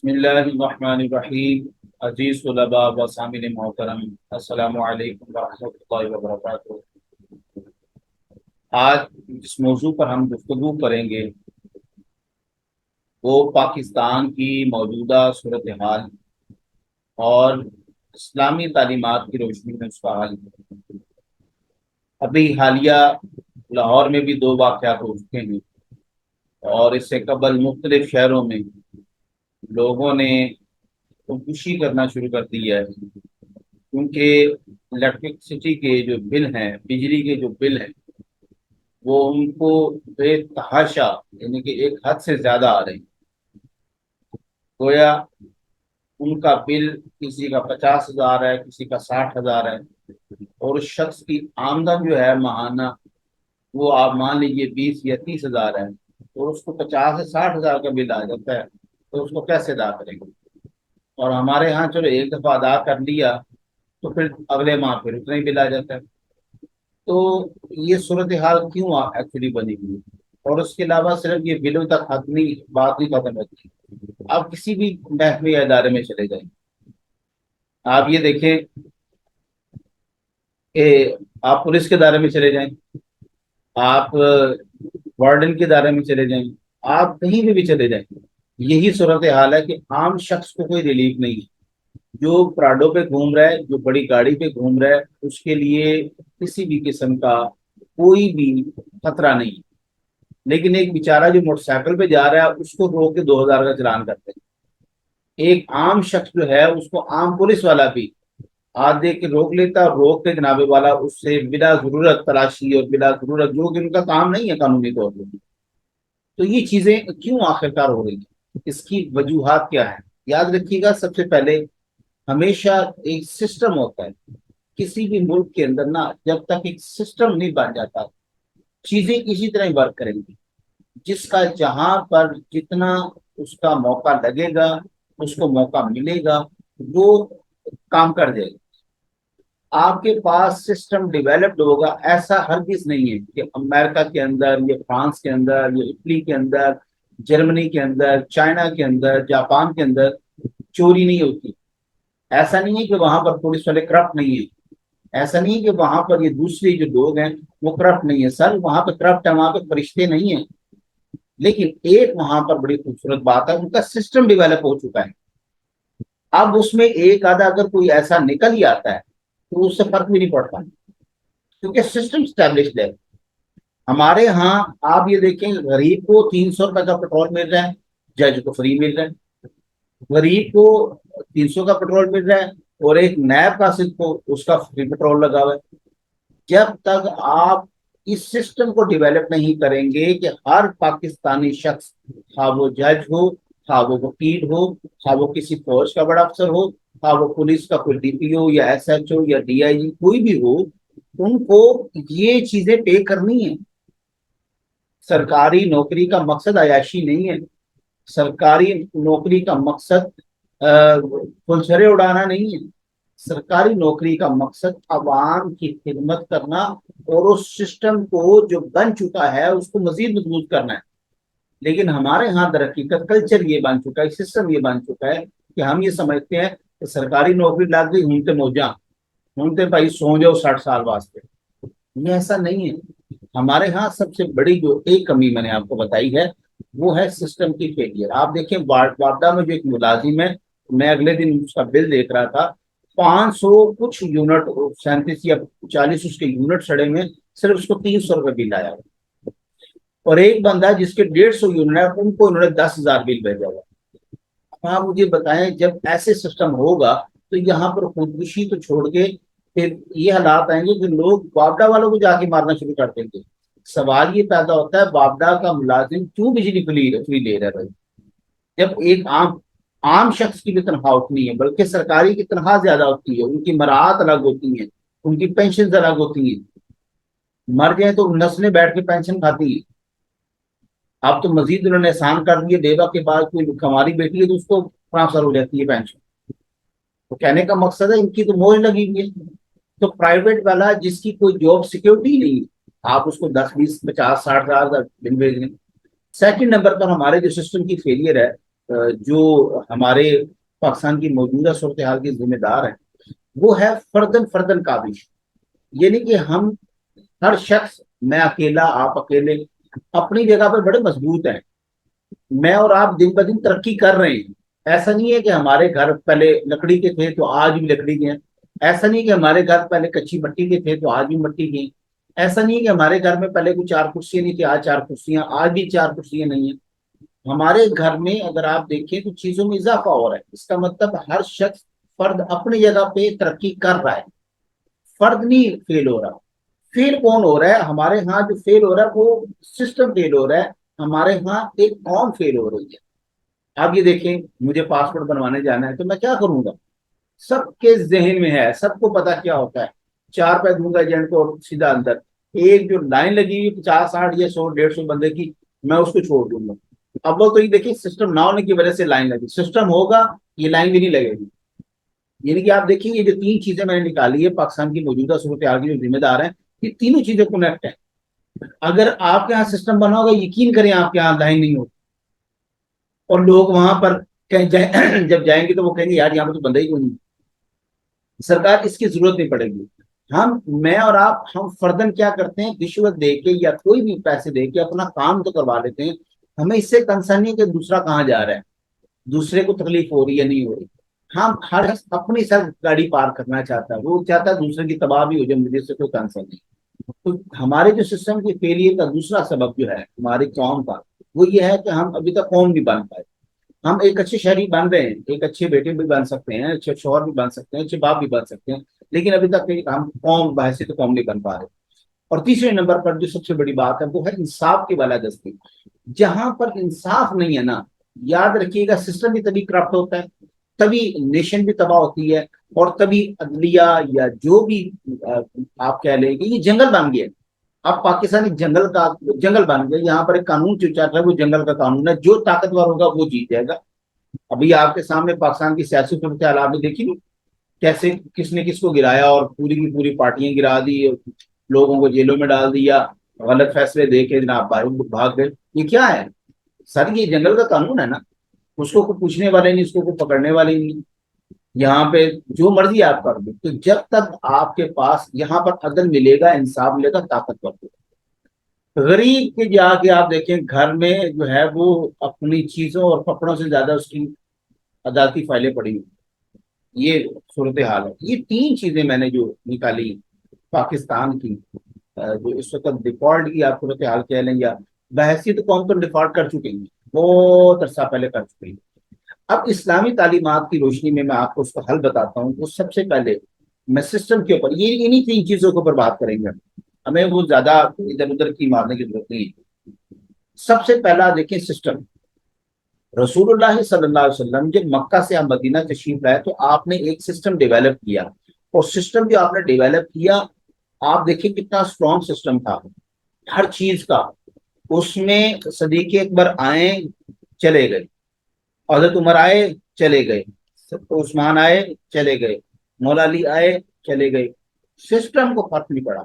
بسم اللہ الرحمن الرحیم۔ عزیز طلباء و سامعین محترم، السلام علیکم ورحمۃ اللہ وبرکاتہ۔ آج جس موضوع پر ہم گفتگو کریں گے وہ پاکستان کی موجودہ صورتحال اور اسلامی تعلیمات کی روشنی میں اس کا حل ہے۔ ابھی حالیہ لاہور میں بھی دو واقعات ہو چکے ہیں اور اس سے قبل مختلف شہروں میں لوگوں نے خودکشی کرنا شروع کر دی ہے، کیونکہ الیکٹرکسٹی کے جو بل ہیں، بجلی کے جو بل ہیں، وہ ان کو بے تحاشا یعنی کہ ایک حد سے زیادہ آ رہے ہیں۔ گویا ان کا بل کسی کا 50,000 ہے، کسی کا 60,000 ہے، اور اس شخص کی آمدن جو ہے ماہانہ وہ آپ مان لیجیے 20 یا 30 ہزار ہے، اور اس کو 50 سے 60 ہزار کا بل آ جاتا ہے، تو اس کو کیسے ادا کریں گے؟ اور ہمارے ہاں چلو ایک دفعہ ادا کر لیا تو پھر اگلے ماہ پھر اتنا ہی بل آ جاتا ہے۔ تو یہ صورتحال کیوں ایکچولی بنی ہوئی ہے؟ اور اس کے علاوہ صرف یہ بلوں تک حتمی بات نہیں ختم ہوتی۔ آپ کسی بھی محکمے یا ادارے میں چلے جائیں، آپ یہ دیکھیں کہ آپ پولیس کے ادارے میں چلے جائیں، آپ وارڈن کے ادارے میں چلے جائیں، آپ کہیں بھی چلے جائیں، یہی صورتحال ہے کہ عام شخص کو کوئی ریلیف نہیں ہے۔ جو پراڈو پہ گھوم رہا ہے، جو بڑی گاڑی پہ گھوم رہا ہے، اس کے لیے کسی بھی قسم کا کوئی بھی خطرہ نہیں ہے، لیکن ایک بیچارہ جو موٹر سائیکل پہ جا رہا ہے اس کو روک کے 2,000 کا چلان کرتے ہیں۔ ایک عام شخص جو ہے اس کو عام پولیس والا بھی ہاتھ دے کے روک لیتا، اور روک کے جناب والا اس سے بلا ضرورت تلاشی اور بلا ضرورت، جو کہ ان کا کام نہیں ہے قانونی طور پہ۔ تو یہ چیزیں کیوں آخرکار ہو رہی ہیں؟ اس کی وجوہات کیا ہے؟ یاد رکھیے گا، سب سے پہلے ہمیشہ ایک سسٹم ہوتا ہے کسی بھی ملک کے اندر نا، جب تک ایک سسٹم نہیں بن جاتا چیزیں اسی طرح ہی ورک کریں گی۔ جس کا جہاں پر جتنا اس کا موقع لگے گا، اس کو موقع ملے گا، وہ کام کر دے گا۔ آپ کے پاس سسٹم ڈیولپڈ ہوگا ایسا ہرگز نہیں ہے کہ امریکہ کے اندر یا فرانس کے اندر یا اٹلی کے اندر، جرمنی کے اندر، چائنا کے اندر، جاپان کے اندر چوری نہیں ہوتی۔ ایسا نہیں ہے کہ وہاں پر پولیس والے کرپٹ نہیں ہیں، ایسا نہیں ہے کہ وہاں پر یہ دوسرے جو لوگ ہیں وہ کرپٹ نہیں ہے۔ سر وہاں پہ کرپٹ ہے، وہاں پہ فرشتے نہیں ہیں، لیکن ایک وہاں پر بڑی خوبصورت بات ہے، ان کا سسٹم ڈیولپ ہو چکا ہے۔ اب اس میں ایک آدھا اگر کوئی ایسا نکل ہی آتا ہے تو اس سے فرق بھی نہیں پڑتا، کیونکہ سسٹم اسٹیبلشڈ ہے۔ ہمارے ہاں آپ یہ دیکھیں، غریب کو 300 روپے کا پیٹرول مل رہا ہے، جج کو فری مل رہا ہے۔ غریب کو 300 کا پیٹرول مل رہا ہے اور ایک نیب قاصد کو اس کا فری پیٹرول لگا ہوا ہے۔ جب تک آپ اس سسٹم کو ڈیولپ نہیں کریں گے کہ ہر پاکستانی شخص، خواہ وہ جج ہو، خواہ وہ وکیل ہو، خواہ وہ کسی فوج کا بڑا افسر ہو، خواہ وہ پولیس کا کوئی ڈی پی او یا ایس ایچ او یا ڈی آئی جی کوئی بھی ہو، ان کو یہ چیزیں طے کرنی ہے۔ سرکاری نوکری کا مقصد عیاشی نہیں ہے، سرکاری نوکری کا مقصد فلسرے اڑانا نہیں ہے۔ سرکاری نوکری کا مقصد عوام کی خدمت کرنا اور اس سسٹم کو جو بن چکا ہے اس کو مزید مضبوط کرنا ہے۔ لیکن ہمارے ہاں در حقیقت کلچر یہ بن چکا ہے، سسٹم یہ بن چکا ہے کہ ہم یہ سمجھتے ہیں کہ سرکاری نوکری لگ گئی ہونتے موجاں، ہونتے بھائی سو جاؤ 60 سال واسطے۔ یہ ایسا نہیں ہے۔ ہمارے ہاں سب سے بڑی جو ایک کمی میں نے آپ کو بتائی ہے وہ ہے سسٹم کی فیلئر۔ آپ دیکھیں وابڈا میں جو ایک ملازم ہے، میں اگلے دن اس کا بل دیکھ رہا تھا، 500 کچھ یونٹ، 37 یا 40 اس کے یونٹ سڑے میں، صرف اس کو 300 روپے بل آیا ہوا۔ اور ایک بندہ جس کے 150 یونٹ ہے ان کو انہوں نے 10,000 بل بھیجا ہوا۔ آپ مجھے بتائیں جب ایسے سسٹم ہوگا تو یہاں پر خودکشی تو چھوڑ کے پھر یہ حالات آئیں گے کہ لوگ وابڈا والوں کو جا کے مارنا شروع کر دیں گے۔ سوال یہ پیدا ہوتا ہے وابڈا کا ملازم کیوں بجلی فری لے رہا ہے بھائی؟ جب ایک عام شخص کی بھی تنخواہ اتنی ہے، بلکہ سرکاری کی تنخواہ زیادہ ہوتی ہے، ان کی مراعات الگ ہوتی ہیں، ان کی پینشن الگ ہوتی ہیں۔ مر گئے تو نسلیں بیٹھ کے پینشن کھاتی ہیں۔ اب تو مزید انہوں نے احسان کر دیے، بیوہ کے بعد کوئی ہماری بیٹی ہے تو اس کو ٹرانسفر ہو جاتی ہے پینشن۔ تو کہنے کا مقصد ہے ان کی تو موج لگی ہوئی ہے۔ تو پرائیویٹ والا جس کی کوئی جاب سیکورٹی نہیں ہے، آپ اس کو 10 20 50 60 ہزار کا بل بھیج دیں۔ سیکنڈ نمبر پر ہمارے جو سسٹم کی فیلئر ہے جو ہمارے پاکستان کی موجودہ صورتحال کے ذمہ دار ہیں وہ ہے فردن فردن کاوش. یعنی کہ ہم ہر شخص، میں اکیلا آپ اکیلے، اپنی جگہ پہ بڑے مضبوط ہیں. میں اور آپ دن بدن ترقی کر رہے ہیں. ایسا نہیں ہے کہ ہمارے گھر پہلے لکڑی کے تھے تو آج بھی لکڑی کے ہیں. ایسا نہیں کہ ہمارے گھر پہلے کچی مٹی کے تھے تو آج بھی مٹی کے ہیں. ایسا نہیں ہے کہ ہمارے گھر میں پہلے کوئی چار کرسیاں نہیں تھی آج چار کرسیاں، آج بھی چار کرسیاں نہیں ہیں. ہمارے گھر میں اگر آپ دیکھیں تو چیزوں میں اضافہ ہو رہا ہے. اس کا مطلب ہر شخص، فرد اپنی جگہ پہ ترقی کر رہا ہے. فرد نہیں فیل ہو رہا. فیل کون ہو رہا ہے؟ ہمارے ہاں جو فیل ہو رہا ہے وہ سسٹم فیل ہو رہا ہے. ہمارے ہاں ایک قوم فیل ہو رہی ہے. آپ یہ دیکھیں، مجھے پاسپورٹ بنوانے جانا ہے تو میں کیا کروں گا؟ سب کے ذہن میں ہے، سب کو پتا کیا ہوتا ہے. 4 روپے دوں گا ایجنٹ کو اور سیدھا اندر. ایک جو لائن لگی ہوئی 50 60 یا 100 150 بندے کی، میں اس کو چھوڑ دوں گا. اب وہ تو یہ دیکھیں سسٹم نہ ہونے کی وجہ سے لائن لگی. سسٹم ہوگا یہ لائن بھی نہیں لگے گی. یعنی کہ آپ دیکھیں یہ جو 3 چیزیں میں نے نکالی ہے پاکستان کی موجودہ صورتحال کی جو ذمہ دار ہیں، یہ تینوں چیزیں کنیکٹ ہیں. اگر آپ کے یہاں سسٹم بنا ہوگا، یقین کریں آپ کے یہاں لائن نہیں ہوگی. اور لوگ وہاں پر جب جائیں گے تو وہ کہیں گے یار یہاں پہ تو بندہ ہی کوئی نہیں. سرکار اس کی ضرورت نہیں پڑے گی. میں اور آپ، ہم فردن کیا کرتے ہیں؟ رشوت دے کے یا کوئی بھی پیسے دے کے اپنا کام تو کروا لیتے ہیں. ہمیں اس سے کنسرن نہیں کہ دوسرا کہاں جا رہا ہے، دوسرے کو تکلیف ہو رہی ہے نہیں ہو رہی. ہم ہر اپنی سر گاڑی پار کرنا چاہتا ہے، وہ چاہتا ہے دوسرے کی تباہ بھی ہو جائے، مجھے اس سے کوئی کنسرن نہیں. تو ہمارے جو سسٹم کی فیلئر کا دوسرا سبب جو ہے ہماری قوم کا، وہ یہ ہے کہ ہم ابھی تک قوم نہیں بن پائے. ہم ایک اچھے شہری بن رہے ہیں، ایک اچھے بیٹے بھی بن سکتے ہیں، اچھے شوہر بھی بن سکتے ہیں، اچھے باپ بھی بن سکتے ہیں، لیکن ابھی تک ہم قوم بحیثیت قوم نہیں بن پا رہے. اور تیسرے نمبر پر جو سب سے بڑی بات ہے وہ ہے انصاف کی بالادستی. جہاں پر انصاف نہیں ہے نا، یاد رکھیے گا سسٹم بھی تبھی کرپٹ ہوتا ہے، تبھی نیشن بھی تباہ ہوتی ہے، اور تبھی عدلیہ یا جو بھی آپ کہہ لیں کہ یہ جنگل بن گیا. اب پاکستان ایک جنگل بن گیا. یہاں پر ایک قانون جو چل رہا ہے وہ جنگل کا قانون ہے. جو طاقتور ہوگا وہ جیت جائے گا. ابھی آپ کے سامنے پاکستان کی سیاسی صورتحال آپ نے دیکھی نہیں؟ کیسے کس نے کس کو گرایا اور پوری کی پوری پارٹیاں گرا دی، لوگوں کو جیلوں میں ڈال دیا، غلط فیصلے دے کے جناب بھاگ گئے. یہ کیا ہے سر؟ یہ جنگل کا قانون ہے نا. اس کو کوئی پوچھنے والے نہیں، اس کو کوئی پکڑنے والے نہیں. یہاں پہ جو مرضی آپ کر دیں. تو جب تک آپ کے پاس یہاں پر عدل ملے گا، انصاف ملے گا، طاقتور ہوگا. غریب کے جا کے آپ دیکھیں گھر میں جو ہے وہ اپنی چیزوں اور کپڑوں سے زیادہ اس کی عدالتی فائلیں پڑی ہوئی. یہ صورتحال ہے. یہ 3 چیزیں میں نے جو نکالی پاکستان کی، جو اس وقت ڈیفالٹ کی آپ صورتحال کہہ لیں یا بحیثیت قوم تو ڈیفالٹ کر چکے ہیں، بہت عرصہ پہلے کر چکے ہیں. اب اسلامی تعلیمات کی روشنی میں آپ کو اس کا حل بتاتا ہوں. تو سب سے پہلے میں سسٹم کے اوپر، یہ انہی 3 چیزوں کے اوپر بات کریں گے. ہمیں وہ زیادہ ادھر ادھر کی مارنے کی ضرورت نہیں ہے. سب سے پہلا دیکھیں سسٹم. رسول اللہ صلی اللہ علیہ وسلم جب مکہ سے آپ مدینہ تشریف لائے تو آپ نے ایک سسٹم ڈیولپ کیا. اور سسٹم جو آپ نے ڈیولپ کیا، آپ دیکھیں کتنا اسٹرانگ سسٹم تھا ہر چیز کا. اس میں صدیق اکبر آئے، چلے گئے. حضرت عمر آئے، چلے گئے. عثمان آئے، چلے گئے. مولا علی آئے، چلے گئے. سسٹم کو فرق نہیں پڑا.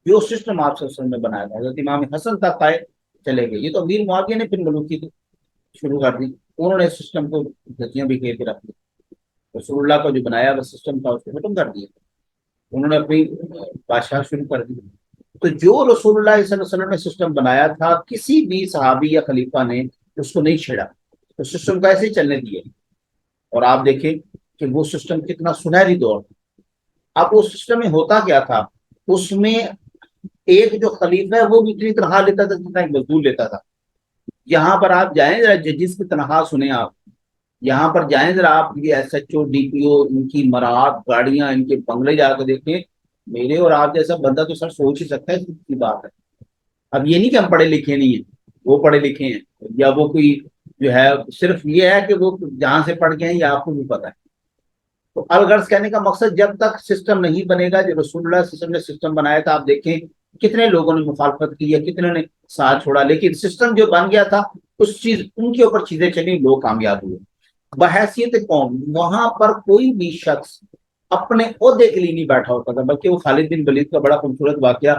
جو سسٹم آپ نے بنایا تھا، حضرت امام حسن تک آئے، چلے گئے. یہ تو امیر معاویہ نے پھر ملوکی شروع کر دی. انہوں نے سسٹم کو دھجیاں بھی گھیر کے رکھ دی. رسول اللہ کا جو بنایا وہ سسٹم تھا اس کو ختم کر دیا. انہوں نے اپنی بادشاہ شروع کر دی. تو جو رسول اللہ صلی اللہ علیہ وسلم نے سسٹم بنایا تھا، کسی بھی صحابی یا خلیفہ نے اس کو نہیں چھیڑا. تو سسٹم کو ایسے ہی چلنے دیے. اور آپ دیکھیں کہ وہ سسٹم کتنا سنہری دور. اب اس سسٹم میں ہوتا کیا تھا؟ اس میں ایک جو خلیفہ ہے وہ بھی اتنی تنخواہ لیتا تھا جتنا ایک مزدور لیتا تھا. یہاں پر آپ جائیں ذرا ججز کی تنخواہ سنیں. آپ یہاں پر جائیں ذرا، آپ یہ S H O D P O, ان کی مراد گاڑیاں، ان کے بنگلے جا کے دیکھیں. میرے اور آپ جیسا بندہ تو سر سوچ ہی سکتا ہے کی بات ہے. اب یہ نہیں کہ ہم پڑھے لکھے نہیں ہیں، وہ پڑھے لکھے ہیں، یا وہ کوئی جو ہے صرف یہ ہے کہ وہ جہاں سے پڑھ گئے ہیں یا آپ کو بھی پتا ہے. تو الغرض کہنے کا مقصد، جب تک سسٹم نہیں بنے گا جو رسول اللہ صلی اللہ علیہ وسلم نے سسٹم بنایا تھا، آپ دیکھیں کتنے لوگوں نے مخالفت کی ہے، کتنے نے ساتھ چھوڑا، لیکن سسٹم جو بن گیا تھا اس چیز ان کے اوپر چیزیں چلی، لوگ کامیاب ہوئے. بحیثیت قوم وہاں پر کوئی بھی شخص اپنے عہدے کے لیے نہیں بیٹھا ہوتا تھا، بلکہ وہ خالد بن ولید کا بڑا خوبصورت واقعہ،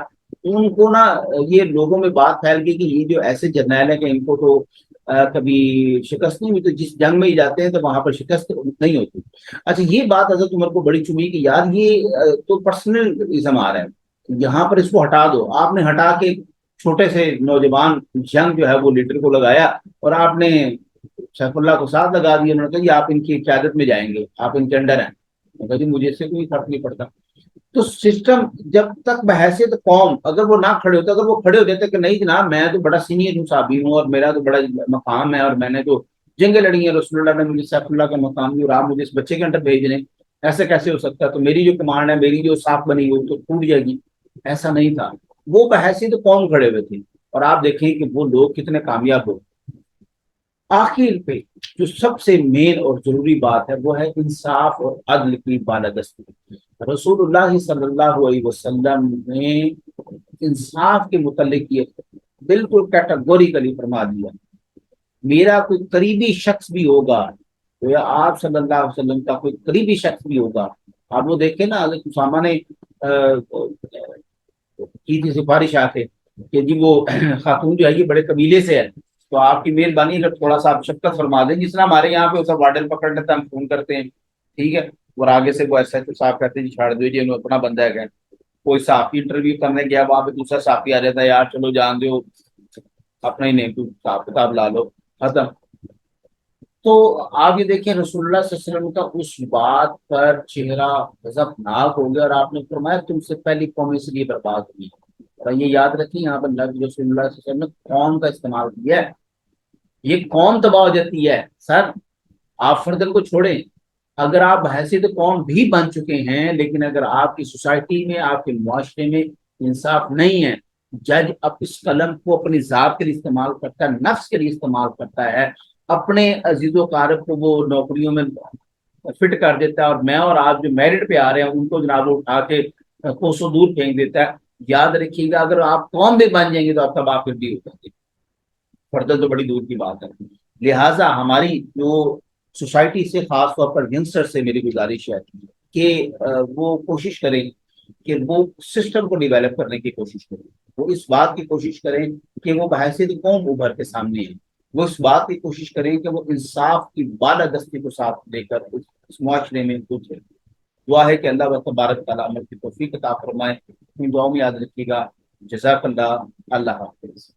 ان کو نا یہ لوگوں میں بات پھیل گئی کہ یہ جو ایسے جرنیل ہیں کہ ان کو تو کبھی شکست نہیں ہوئی، تو جس جنگ میں ہی جاتے ہیں تو وہاں پر شکست نہیں ہوتی۔ اچھا یہ بات حضرت عمر کو بڑی چبھی کہ یار یہ تو پرسنلزم آ رہا ہے، یہاں پر اس کو ہٹا دو۔ آپ نے ہٹا کے چھوٹے سے نوجوان ینگ جو ہے وہ لیڈر کو لگایا، اور آپ نے سیف اللہ کو ساتھ لگا دیا، انہوں نے کہا جی آپ ان کی قیادت میں جائیں گے، آپ ان کے انڈر ہیں۔ میں کہا جی مجھے اس سے کوئی فرق نہیں پڑتا۔ تو سسٹم جب تک بحیثیت قوم اگر وہ نہ کھڑے ہوتے، اگر وہ کھڑے ہو جاتے کہ نہیں جناب میں تو بڑا سینئر ہوں، صحابی ہوں، اور میرا تو بڑا مقام ہے، اور میں نے تو جنگیں لڑی ہیں، رسول اللہ نے مجھے سیف اللہ کا مقام دی، اور آپ مجھے اس بچے کے انڈر بھیج رہے ہیں، ایسے کیسے ہو سکتا ہے؟ تو میری جو کمانڈ ہے، میری جو صاف بنی ہوئی تو ٹوٹ جائے گی۔ ایسا نہیں تھا، وہ بحیثیت قوم کھڑے ہوئے تھے، اور آپ دیکھیں کہ وہ لوگ کتنے کامیاب ہو۔ آخر پہ جو سب سے مین اور ضروری بات ہے وہ ہے انصاف اور عدل کی بالادستی۔ رسول اللہ صلی اللہ علیہ وسلم نے انصاف کے متعلق یہ بالکل کیٹاگوریکلی فرما دیا، میرا کوئی قریبی شخص بھی ہوگا، یا آپ صلی اللہ علیہ وسلم کا کوئی قریبی شخص بھی ہوگا۔ آپ وہ دیکھیں نا، حضرت اسامہ نے کی تھی سفارش آ کے کہ جی وہ خاتون جو ہے یہ بڑے قبیلے سے ہے، تو آپ کی مہربانی اگر تھوڑا سا آپ شفقت فرما دیں، جس طرح ہمارے یہاں پہ سب وارڈن پکڑ لیتا ہے ہم فون کرتے ہیں، ٹھیک ہے، اور آگے سے وہ ایس ایچ او صاحب کہتے ہیں جی چھاڑ دو جی انہوں اپنا بندہ ہے۔ کوئی صحافی انٹرویو کرنے گیا، وہاں پہ دوسرا صحافی آ جاتا ہے، یار چلو جان دو اپنا ہی نہیں، تو حساب کتاب لا لو، ختم۔ تو آپ یہ دیکھیں رسول اللہ صلی اللہ علیہ وسلم کا اس بات پر چہرہ غضبناک ہو گیا، اور آپ نے فرمایا تم سے پہلی قوم اس لیے برباد ہوئی۔ اور یہ یاد رکھیں یہاں پر لفظ رسول اللہ صلی اللہ علیہ وسلم نے قوم کا استعمال کیا ہے، یہ قوم تباہ ہو جاتی ہے سر۔ آپ فردن کو چھوڑیں، اگر آپ حیثیت قوم بھی بن چکے ہیں، لیکن اگر آپ کی سوسائٹی میں، آپ کے معاشرے میں انصاف نہیں ہے، جج اب اس قلم کو اپنی ذات کے لیے استعمال کرتا ہے، نفس کے لیے استعمال کرتا ہے، اپنے عزیز و قارب کو وہ نوکریوں میں فٹ کر دیتا ہے، اور میں اور آپ جو میرٹ پہ آ رہے ہیں ان کو جناب وہ اٹھا کے کوسوں دور پھینک دیتا ہے۔ یاد رکھیے گا اگر آپ قوم بھی بن جائیں گے تو آپ کا باپ بھی ہو جائے گا، فردل تو بڑی دور کی بات ہے۔ لہٰذا ہماری جو سوسائٹی سے، خاص طور پر ینگسٹر سے میری گزارش ہے کہ وہ کوشش کریں کہ وہ سسٹم کو ڈیولپ کرنے کی کوشش کریں، وہ اس بات کی کوشش کریں کہ وہ بحیثیت قوم ابھر کے سامنے ہے، وہ اس بات کی کوشش کریں کہ وہ انصاف کی بالادستی کو ساتھ لے کر اس معاشرے میں کچھ ہے۔ دعا ہے کہ اللہ تبارک تعالیٰ عمل کی توفیق عطا فرمائے۔ اپنی دعاؤں میں یاد رکھیے گا۔ جزاک اللہ۔ اللہ حافظ۔